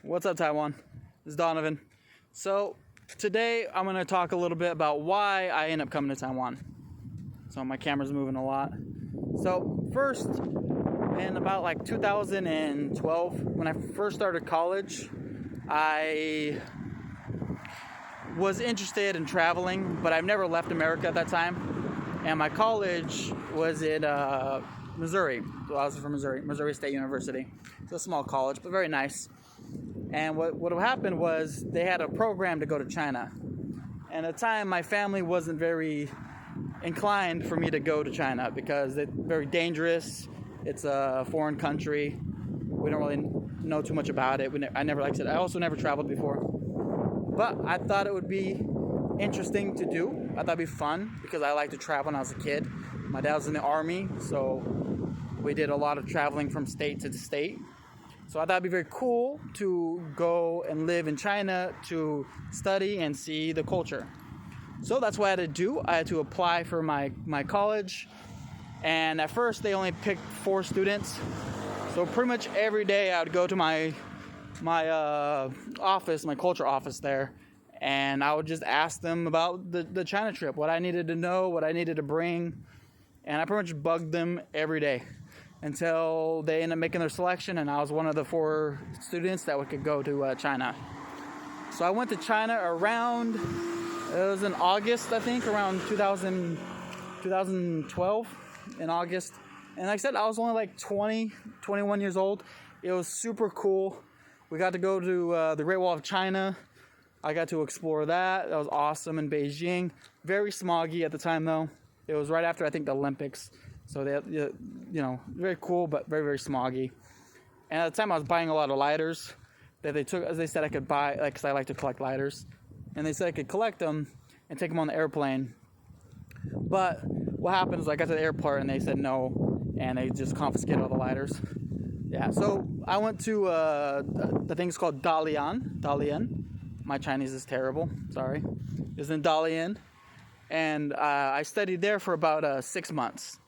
What's up, Taiwan? This is Donovan. So today I'm going to talk a little bit about why I end up coming to Taiwan. So my camera's moving a lot. So first, in about like 2012, when I first started college, I was interested in traveling, but I've never left America at that time. And my college was in Missouri. So I was from Missouri State University. It's a small college, but very nice. And what happened was they had a program to go to China. And at the time, my family wasn't very inclined for me to go to China because it's very dangerous. It's a foreign country. We don't really know too much about it. I also never traveled before. But I thought it would be interesting to do. I thought it'd be fun because I liked to travel when I was a kid. My dad was in the Army, so we did a lot of traveling from state to state. So I thought it'd be very cool to go and live in China to study and see the culture. So that's what I had to do. I had to apply for my college. And at first they only picked 4 students. So pretty much every day I would go to my office, my culture office there, and I would just ask them about the China trip, what I needed to know, what I needed to bring. And I pretty much bugged them every day until they ended up making their selection, and I was one of the 4 students that could go to China. So I went to China around, it was in August, I think, around 2012, in August. And like I said, I was only like 21 years old. It was super cool. We got to go to the Great Wall of China. I got to explore that. That was awesome in Beijing. Very smoggy at the time, though. It was right after, I think, the Olympics. So they, very cool, but very, very smoggy. And at the time, I was buying a lot of lighters that they took, as they said I could buy, because I like to collect lighters. And they said I could collect them and take them on the airplane. But what happened is I got to the airport and they said no, and they just confiscated all the lighters. Yeah, so I went to the thing's called Dalian. My Chinese is terrible, sorry. It's in Dalian. And I studied there for about 6 months.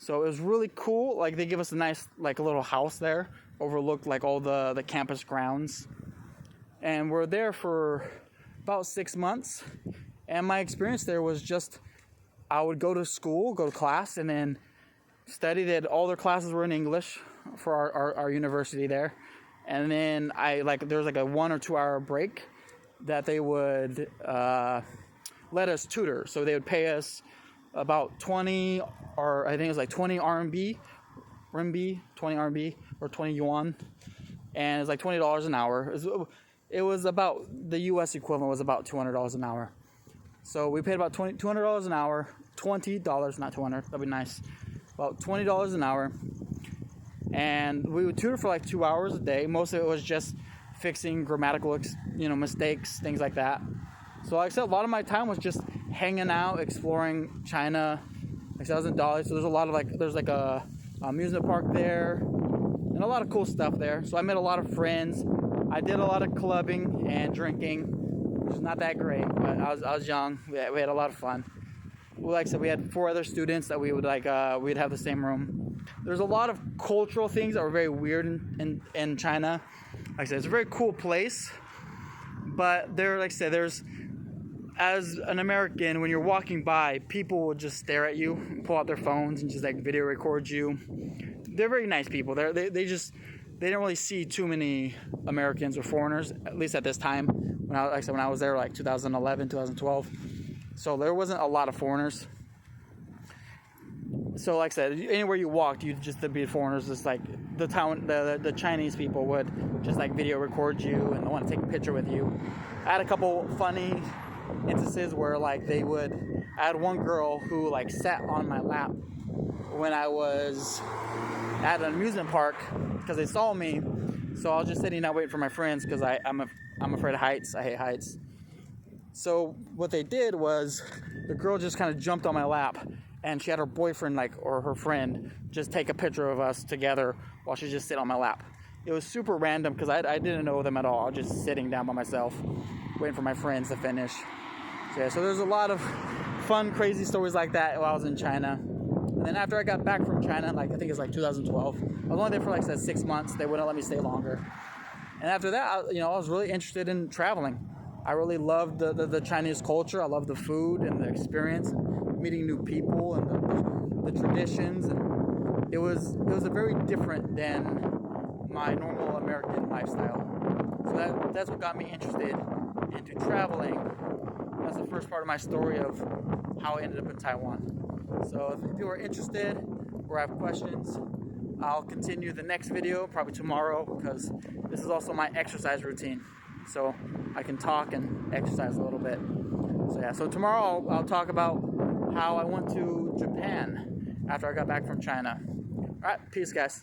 So it was really cool. Like, they give us a nice, like, a little house there, overlooked like all the campus grounds. And we're there for about 6 months. And my experience there was just, I would go to school, go to class, and then study. All their classes were in English for our university there. And then there was like a 1 or 2 hour break that they would let us tutor. So they would pay us about 20, or I think it was like 20 RMB, 20 RMB, or 20 yuan. And it was like $20 an hour. It was about, the US equivalent was about $200 an hour. So we paid about $200 an hour, $20, not 200, that'd be nice. About $20 an hour. And we would tutor for like 2 hours a day. Most of it was just fixing grammatical, mistakes, things like that. So like I said, a lot of my time was just hanging out, exploring China. Like I said, I was in Dali, so there's a lot of there's a amusement park there, and a lot of cool stuff there. So I met a lot of friends. I did a lot of clubbing and drinking, which is not that great, but I was young. We had a lot of fun. Like I said, we had 4 other students that we would we'd have the same room. There's a lot of cultural things that were very weird in China. Like I said, it's a very cool place, but there's, as an American, when you're walking by, people will just stare at you, pull out their phones, and just video record you. They're very nice people. They don't really see too many Americans or foreigners, at least at this time. When I was there, like 2011, 2012, so there wasn't a lot of foreigners. So like I said, anywhere you walked, you'd just be foreigners. Just like the Chinese people would just video record you and want to take a picture with you. I had a couple funny instances where I had one girl who sat on my lap when I was at an amusement park because they saw me. So I was just sitting there waiting for my friends because I'm afraid of heights. I hate heights. So what they did was the girl just kind of jumped on my lap, and she had her boyfriend or her friend just take a picture of us together while she just sit on my lap. It was super random because I didn't know them at all. I was just sitting down by myself waiting for my friends to finish. So there's a lot of fun, crazy stories like that while I was in China. And then after I got back from China, I think it's 2012, I was only there for 6 months. They wouldn't let me stay longer. And after that, I was really interested in traveling. I really loved the Chinese culture. I loved the food and the experience, and meeting new people and the traditions. And it was a very different than my normal American lifestyle. So that's what got me interested into traveling. That's the first part of my story of how I ended up in Taiwan. So if you are interested or have questions, I'll continue the next video, probably tomorrow, because this is also my exercise routine. So I can talk and exercise a little bit. So yeah, so tomorrow I'll talk about how I went to Japan after I got back from China. All right, peace guys.